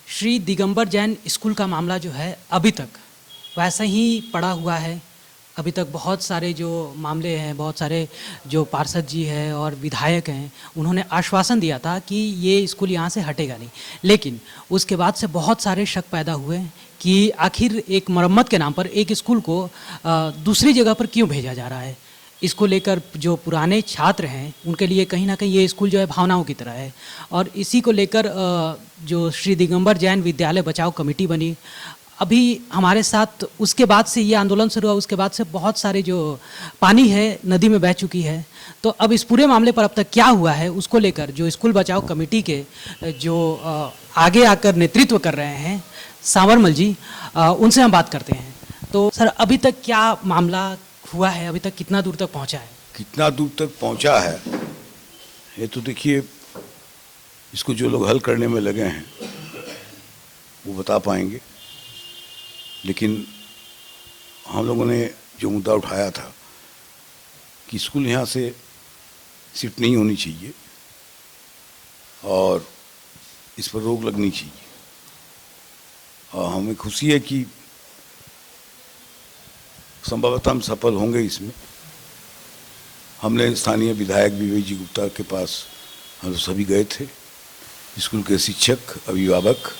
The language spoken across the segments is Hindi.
श्री दिगंबर जैन स्कूल का मामला जो है अभी तक वैसा ही पड़ा हुआ है। अभी तक बहुत सारे जो मामले हैं, बहुत सारे जो पार्षद जी हैं और विधायक हैं, उन्होंने आश्वासन दिया था कि ये स्कूल यहाँ से हटेगा नहीं। लेकिन उसके बाद से बहुत सारे शक पैदा हुए कि आखिर एक मरम्मत के नाम पर एक स्कूल को दूसरी जगह पर क्यों भेजा जा रहा है। इसको लेकर जो पुराने छात्र हैं उनके लिए कहीं ना कहीं ये स्कूल जो है भावनाओं की तरह है। और इसी को लेकर जो श्री दिगंबर जैन विद्यालय बचाओ कमेटी बनी, अभी हमारे साथ उसके बाद से ये आंदोलन शुरू हुआ, उसके बाद से बहुत सारे जो पानी है नदी में बह चुकी है। तो अब इस पूरे मामले पर अब तक क्या हुआ है उसको लेकर जो स्कूल बचाओ कमेटी के जो आगे आकर नेतृत्व कर रहे हैं सांवरमल जी, उनसे हम बात करते हैं। तो सर, अभी तक क्या मामला हुआ है, अभी तक कितना दूर तक पहुंचा है? कितना दूर तक पहुंचा है ये तो देखिए, इसको जो लोग हल करने में लगे हैं वो बता पाएंगे। लेकिन हम लोगों ने जो मुद्दा उठाया था कि स्कूल यहाँ से शिफ्ट नहीं होनी चाहिए और इस पर रोक लगनी चाहिए, और हमें खुशी है कि संभवतः हम सफल होंगे इसमें। हमने स्थानीय विधायक विवेक जी गुप्ता के पास हम सभी गए थे, स्कूल के शिक्षक, अभिभावक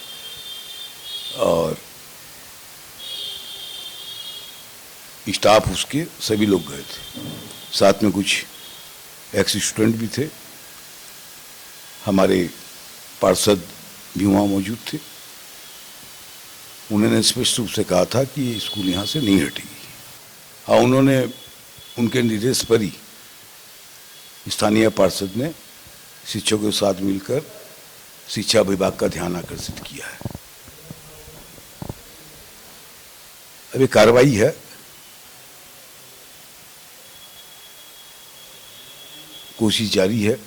और स्टाफ, उसके सभी लोग गए थे। साथ में कुछ एक्स स्टूडेंट भी थे, हमारे पार्षद भी वहाँ मौजूद थे। उन्होंने स्पष्ट रूप से कहा था कि ये स्कूल यहाँ से नहीं हटेगी। हाँ, उन्होंने उनके निर्देश पर ही स्थानीय पार्षद ने शिक्षकों के साथ मिलकर शिक्षा विभाग का ध्यान आकर्षित किया है। अभी कार्रवाई है, कोशिश जारी है।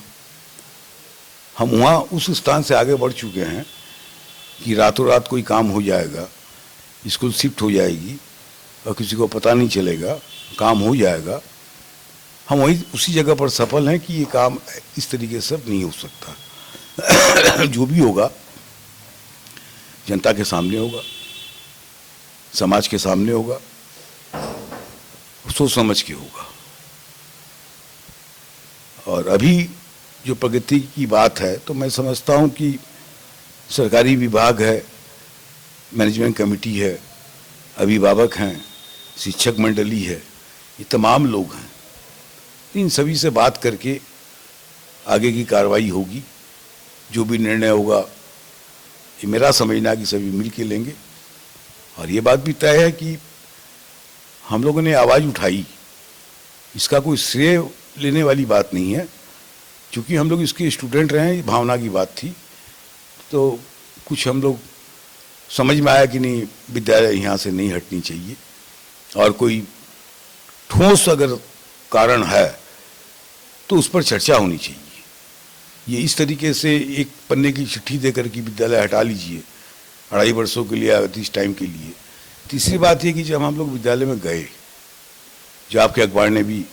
हम वहाँ उस स्थान से आगे बढ़ चुके हैं कि रातों रात कोई काम हो जाएगा, स्कूल शिफ्ट हो जाएगी और किसी को पता नहीं चलेगा, काम हो जाएगा। हम वही उसी जगह पर सफल हैं कि ये काम इस तरीके से नहीं हो सकता। जो भी होगा जनता के सामने होगा, समाज के सामने होगा, सोच समझ के होगा। और अभी जो प्रगति की बात है तो मैं समझता हूँ कि सरकारी विभाग है, मैनेजमेंट कमेटी है, अभिभावक हैं, शिक्षक मंडली है, ये तमाम लोग हैं। इन सभी से बात करके आगे की कार्रवाई होगी। जो भी निर्णय होगा ये मेरा समझना कि सभी मिल के लेंगे। और ये बात भी तय है कि हम लोगों ने आवाज़ उठाई, इसका कोई श्रेय लेने वाली बात नहीं है, क्योंकि हम लोग इसके स्टूडेंट रहे हैं, ये भावना की बात थी। तो कुछ हम लोग समझ में आया कि नहीं, विद्यालय यहाँ से नहीं हटनी चाहिए, और कोई ठोस अगर कारण है तो उस पर चर्चा होनी चाहिए। ये इस तरीके से एक पन्ने की चिट्ठी देकर कि विद्यालय हटा लीजिए 2.5 वर्षों के लिए या इस टाइम के लिए। तीसरी बात ये कि जब हम लोग विद्यालय में गए, जो आपके अखबार ने भी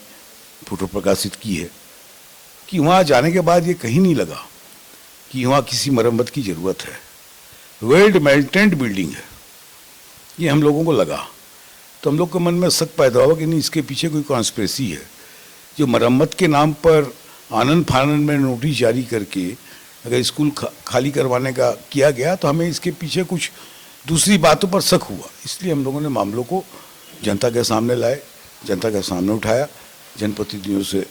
फोटो प्रकाशित की है, कि वहाँ जाने के बाद ये कहीं नहीं लगा कि वहाँ किसी मरम्मत की ज़रूरत है। वेल मेंटेन्ड बिल्डिंग है, ये हम लोगों को लगा। तो हम लोग के मन में शक पैदा हुआ कि नहीं, इसके पीछे कोई कॉन्स्पिरेसी है। जो मरम्मत के नाम पर आनंद फानंद में नोटिस जारी करके अगर स्कूल खाली करवाने का किया गया तो हमें इसके पीछे कुछ दूसरी बातों पर शक हुआ। इसलिए हम लोगों ने मामलों को जनता के सामने लाए, जनता के सामने उठाया, जनप्रतिनिधियों से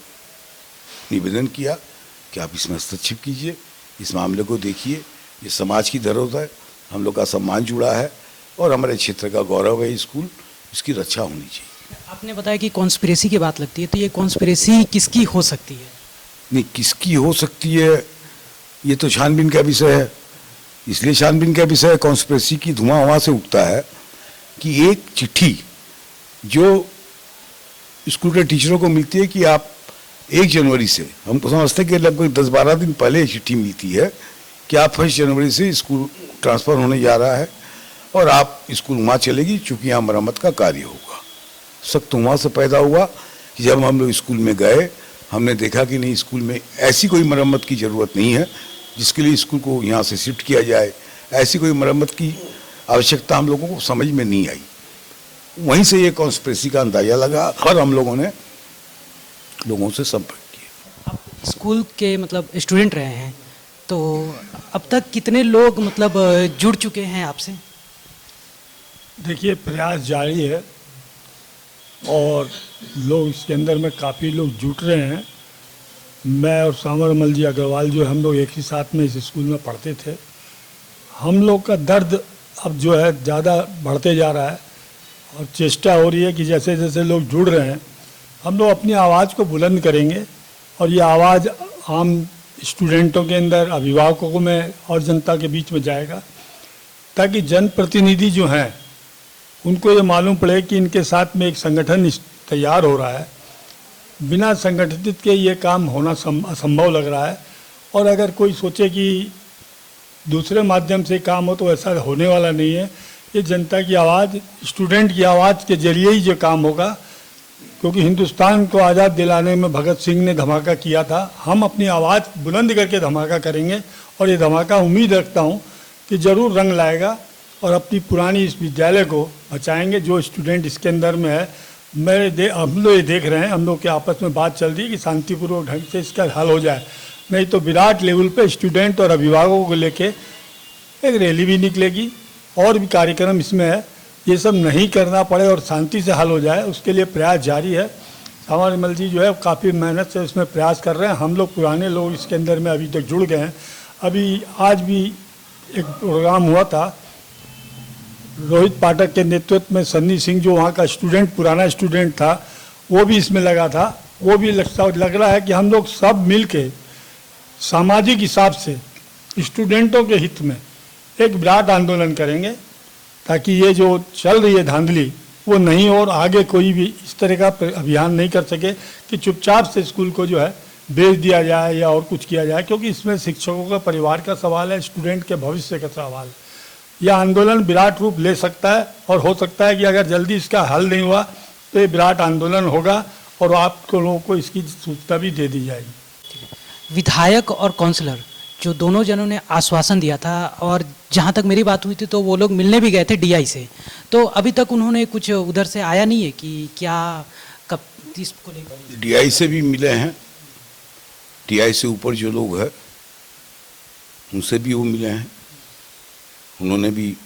निवेदन किया कि आप इसमें हस्तक्षेप कीजिए, इस मामले को देखिए। ये समाज की धरोहर है, हम लोग का सम्मान जुड़ा है और हमारे क्षेत्र का गौरव है स्कूल, इसकी रक्षा होनी चाहिए। आपने बताया कि कॉन्स्पिरेसी की बात लगती है, तो ये कॉन्स्पिरेसी किसकी हो सकती है? नहीं, किसकी हो सकती है ये तो छानबीन का विषय है। इसलिए छानबीन का विषय कॉन्स्पिरेसी की धुआं वहाँ से उठता है कि एक चिट्ठी जो स्कूल के टीचरों को मिलती है कि आप 1 जनवरी से, हम तो समझते हैं कि लगभग 10-12 दिन पहले चिट्ठी मिलती है कि आप 1 जनवरी से स्कूल ट्रांसफ़र होने जा रहा है और आप स्कूल वहाँ चलेगी, चूँकि यहाँ मरम्मत का कार्य होगा। शक तो वहाँ से पैदा हुआ कि जब हम लोग स्कूल में गए, हमने देखा कि नहीं, स्कूल में ऐसी कोई मरम्मत की ज़रूरत नहीं है जिसके लिए स्कूल को यहाँ से शिफ्ट किया जाए ऐसी कोई मरम्मत की आवश्यकता हम लोगों को समझ में नहीं आई। वहीं से ये कॉन्स्पिरेसी का अंदाजा लगा और हम लोगों ने लोगों से संपर्क किया। आप स्कूल के मतलब स्टूडेंट रहे हैं, तो अब तक कितने लोग मतलब जुड़ चुके हैं आपसे? देखिए, प्रयास जारी है और लोग इसके अंदर में काफ़ी लोग जुट रहे हैं। मैं और सांवरमल जी अग्रवाल जो हम लोग एक ही साथ में इस स्कूल में पढ़ते थे। हम लोग का दर्द अब जो है ज़्यादा बढ़ते जा रहा है और चेष्टा हो रही है कि जैसे जैसे लोग जुड़ रहे हैं हम लोग अपनी आवाज़ को बुलंद करेंगे और ये आवाज़ आम स्टूडेंटों के अंदर, अभिभावकों में और जनता के बीच में जाएगा, ताकि जनप्रतिनिधि जो हैं उनको ये मालूम पड़े कि इनके साथ में एक संगठन तैयार हो रहा है। बिना संगठित के ये काम होना असंभव लग रहा है और अगर कोई सोचे कि दूसरे माध्यम से काम हो तो ऐसा होने वाला नहीं है। ये जनता की आवाज़, स्टूडेंट की आवाज़ के जरिए ही ये काम होगा, क्योंकि हिंदुस्तान को आज़ाद दिलाने में भगत सिंह ने धमाका किया था। हम अपनी आवाज़ बुलंद करके धमाका करेंगे और ये धमाका उम्मीद रखता हूँ कि ज़रूर रंग लाएगा और अपनी पुरानी इस विद्यालय को बचाएंगे। जो स्टूडेंट इसके अंदर में है, हम लोग ये देख रहे हैं, हम लोग के आपस में बात चल रही है कि शांतिपूर्वक ढंग से इसका हल हो जाए, नहीं तो विराट लेवल पे स्टूडेंट और अभिभावकों को लेके एक रैली भी निकलेगी और भी कार्यक्रम इसमें है। ये सब नहीं करना पड़े और शांति से हल हो जाए, उसके लिए प्रयास जारी है। सांवरमल जी जो है काफ़ी मेहनत से इसमें प्रयास कर रहे हैं। हम लोग पुराने लोग इसके अंदर में अभी तक जुड़ गए हैं। अभी आज भी एक प्रोग्राम हुआ था, रोहित पाठक के नेतृत्व में सन्नी सिंह जो वहाँ का स्टूडेंट, पुराना स्टूडेंट था, वो भी इसमें लगा था। वो भी लग रहा है कि हम लोग सब मिल के सामाजिक हिसाब से स्टूडेंटों के हित में एक विराट आंदोलन करेंगे, ताकि ये जो चल रही है धांधली वो नहीं हो और आगे कोई भी इस तरह का अभियान नहीं कर सके कि चुपचाप से स्कूल को जो है बेच दिया जाए या और कुछ किया जाए, क्योंकि इसमें शिक्षकों का परिवार का सवाल है, स्टूडेंट के भविष्य का सवाल है। यह आंदोलन विराट रूप ले सकता है और हो सकता है कि अगर जल्दी इसका हल नहीं हुआ तो ये विराट आंदोलन होगा और आप लोगों को इसकी सूचना भी दे दी जाएगी। विधायक और काउंसलर जो दोनों जनों ने आश्वासन दिया था, और जहाँ तक मेरी बात हुई थी तो वो लोग मिलने भी गए थे डीआई से, तो अभी तक उन्होंने कुछ उधर से आया नहीं है कि क्या कब इसको लेकर? डीआई से भी मिले हैं, डीआई से ऊपर जो लोग हैं उनसे भी वो मिले हैं। उन्होंने भी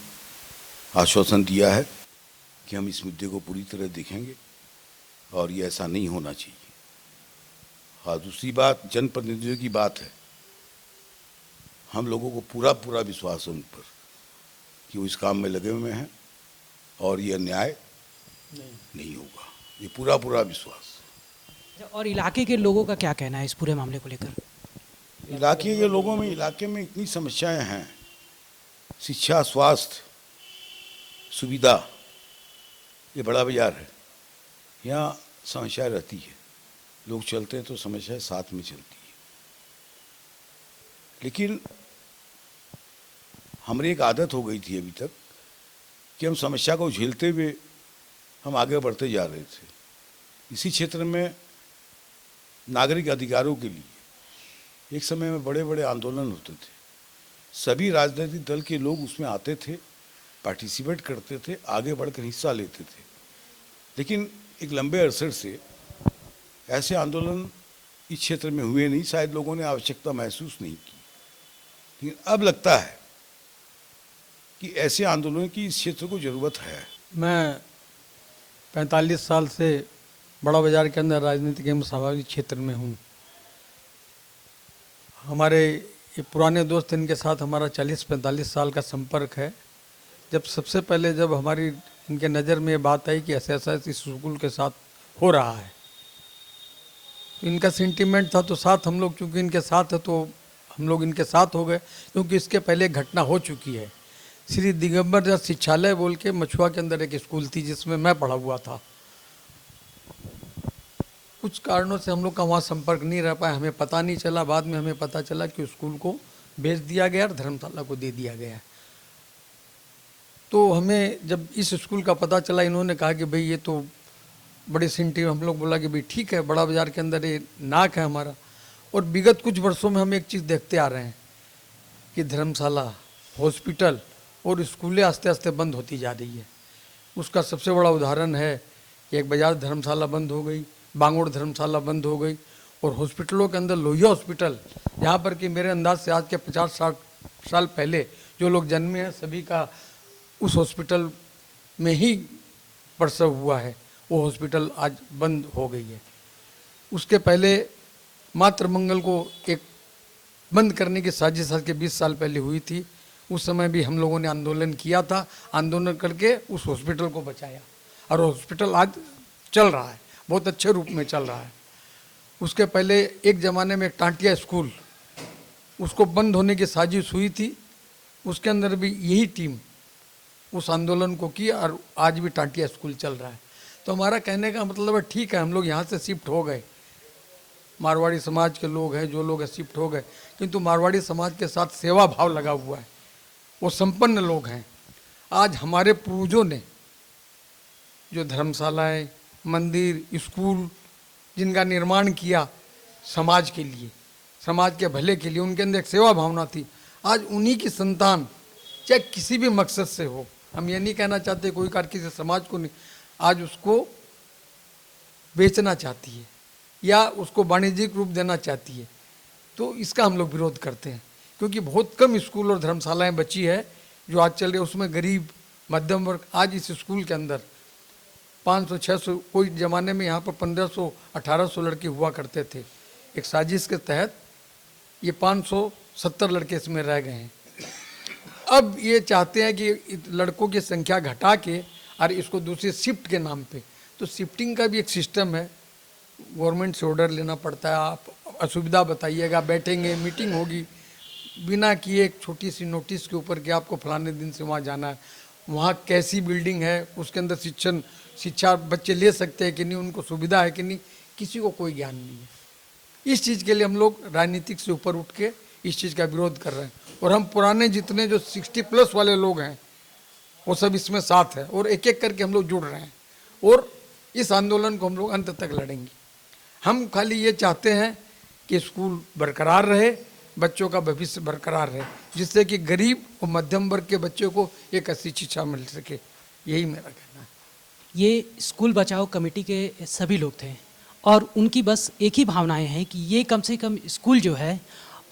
आश्वासन दिया है कि हम इस मुद्दे को पूरी तरह देखेंगे और ये ऐसा नहीं होना चाहिए। हाँ, दूसरी बात जनप्रतिनिधियों की बात है। हम लोगों को पूरा विश्वास है उन पर कि वो इस काम में लगे हुए हैं और ये अन्याय नहीं होगा, ये पूरा विश्वास। और इलाके के लोगों का क्या कहना है इस पूरे मामले को लेकर? इलाके के लोगों में, इलाके में इतनी समस्याएं हैं, शिक्षा, स्वास्थ्य, सुविधा, ये बड़ा बाजार है, यहाँ समस्या रहती है। लोग चलते हैं तो समस्या साथ में चलती है। लेकिन हमारी एक आदत हो गई थी अभी तक कि हम समस्या को झेलते हुए हम आगे बढ़ते जा रहे थे। इसी क्षेत्र में नागरिक अधिकारों के लिए एक समय में बड़े बड़े आंदोलन होते थे। सभी राजनीतिक दल के लोग उसमें आते थे, पार्टिसिपेट करते थे, आगे बढ़कर हिस्सा लेते थे। लेकिन एक लंबे अरसे से ऐसे आंदोलन इस क्षेत्र में हुए नहीं, शायद लोगों ने आवश्यकता महसूस नहीं की। लेकिन अब लगता है कि ऐसे आंदोलन की इस क्षेत्र को ज़रूरत है। मैं 45 साल से बड़ा बाजार के अंदर राजनीतिक एवं सामाजिक क्षेत्र में हूँ। हमारे ये पुराने दोस्त, इनके साथ हमारा 40-45 साल का संपर्क है। जब सबसे पहले जब हमारी इनके नज़र में ये बात आई कि ऐसा ऐसा इस स्कूल के साथ हो रहा है, इनका सेंटीमेंट था तो साथ हम लोग, चूँकि इनके साथ है तो हम लोग इनके साथ हो गए। क्योंकि इसके पहले एक घटना हो चुकी है। श्री दिगंबर दास शिक्षालय बोल के मछुआ के अंदर एक स्कूल थी जिसमें मैं पढ़ा हुआ था। कुछ कारणों से हम लोग का वहाँ संपर्क नहीं रह पाया, हमें पता नहीं चला। बाद में हमें पता चला कि स्कूल को बेच दिया गया और धर्मशाला को दे दिया गया। तो हमें जब इस स्कूल का पता चला, इन्होंने कहा कि भाई ये तो बड़े सेंटी, हम लोग बोला कि भाई ठीक है, बड़ा बाजार के अंदर ये नाक है हमारा। और विगत कुछ वर्षों में हम एक चीज़ देखते आ रहे हैं कि धर्मशाला, हॉस्पिटल और स्कूलें आस्ते आस्ते बंद होती जा रही है। उसका सबसे बड़ा उदाहरण है कि एक बाजार धर्मशाला बंद हो गई, बांगोड़ धर्मशाला बंद हो गई, और हॉस्पिटलों के अंदर लोहिया हॉस्पिटल, जहाँ पर कि मेरे अंदाज से आज के 50-60 साल पहले जो लोग जन्मे हैं सभी का उस हॉस्पिटल में ही प्रसव हुआ है, वो हॉस्पिटल आज बंद हो गई है। उसके पहले मातृमंगल को एक बंद करने की साजिश आज के 20 साल पहले हुई थी। उस समय भी हम लोगों ने आंदोलन किया था, आंदोलन करके उस हॉस्पिटल को बचाया, और हॉस्पिटल आज चल रहा है, बहुत अच्छे रूप में चल रहा है। उसके पहले एक ज़माने में टांटिया स्कूल, उसको बंद होने की साजिश हुई थी, उसके अंदर भी यही टीम उस आंदोलन को की, और आज भी टांटिया स्कूल चल रहा है। तो हमारा कहने का मतलब है ठीक है, हम लोग यहाँ से शिफ्ट हो गए, मारवाड़ी समाज के लोग हैं, जो लोग हैं शिफ्ट हो गए, किंतु मारवाड़ी समाज के साथ सेवा भाव लगा हुआ है, वो संपन्न लोग हैं। आज हमारे पूर्वजों ने जो धर्मशालाएं, मंदिर, स्कूल जिनका निर्माण किया समाज के लिए, समाज के भले के लिए, उनके अंदर एक सेवा भावना थी। आज उन्हीं की संतान चाहे किसी भी मकसद से हो, हम ये नहीं कहना चाहते कोई कार किसी समाज को नहीं, आज उसको बेचना चाहती है या उसको वाणिज्यिक रूप देना चाहती है, तो इसका हम लोग विरोध करते हैं। क्योंकि बहुत कम स्कूल और धर्मशालाएं बची है जो आज चल रही है, उसमें गरीब मध्यम वर्ग, आज इस स्कूल के अंदर 500-600, कोई ज़माने में यहाँ पर 1500-1800 लड़के हुआ करते थे। एक साजिश के तहत ये 570 लड़के इसमें रह गए हैं। अब ये चाहते हैं कि लड़कों की संख्या घटा के और इसको दूसरी शिफ्ट के नाम पे, तो शिफ्टिंग का भी एक सिस्टम है, गवर्नमेंट से ऑर्डर लेना पड़ता है, आप असुविधा बताइएगा, बैठेंगे, मीटिंग होगी, बिना किए एक छोटी सी नोटिस के ऊपर कि आपको फलाने दिन से वहाँ जाना है, वहाँ कैसी बिल्डिंग है, उसके अंदर शिक्षा बच्चे ले सकते हैं कि नहीं, उनको सुविधा है कि नहीं, किसी को कोई ज्ञान नहीं है। इस चीज़ के लिए हम लोग राजनीतिक से ऊपर उठ के इस चीज़ का विरोध कर रहे हैं, और हम पुराने जितने जो 60+ वाले लोग हैं वो सब इसमें साथ है, और एक एक करके हम लोग जुड़ रहे हैं, और इस आंदोलन को हम लोग अंत तक लड़ेंगे। हम खाली ये चाहते हैं कि स्कूल बरकरार रहे, बच्चों का भविष्य बरकरार रहे, जिससे कि गरीब और मध्यम वर्ग के बच्चों को एक अच्छी शिक्षा मिल सके, यही मेरा कहना है। ये स्कूल बचाओ कमेटी के सभी लोग थे, और उनकी बस एक ही भावनाएं हैं कि ये कम से कम स्कूल जो है,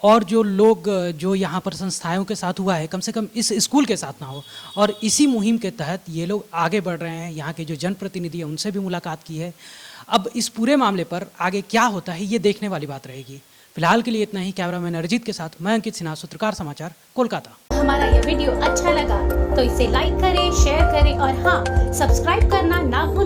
और जो लोग जो यहाँ पर संस्थाओं के साथ हुआ है, कम से कम इस स्कूल के साथ ना हो। और इसी मुहिम के तहत ये लोग आगे बढ़ रहे हैं। यहाँ के जो जनप्रतिनिधि हैं उनसे भी मुलाकात की है। अब इस पूरे मामले पर आगे क्या होता है ये देखने वाली बात रहेगी। फिलहाल के लिए इतना ही। कैमरामैन अरिजीत के साथ मैं अंकित सिन्हा, सूत्रकार समाचार, कोलकाता। हमारा ये वीडियो अच्छा लगा तो इसे लाइक करें, शेयर करें और हाँ, सब्सक्राइब करना ना भूलें।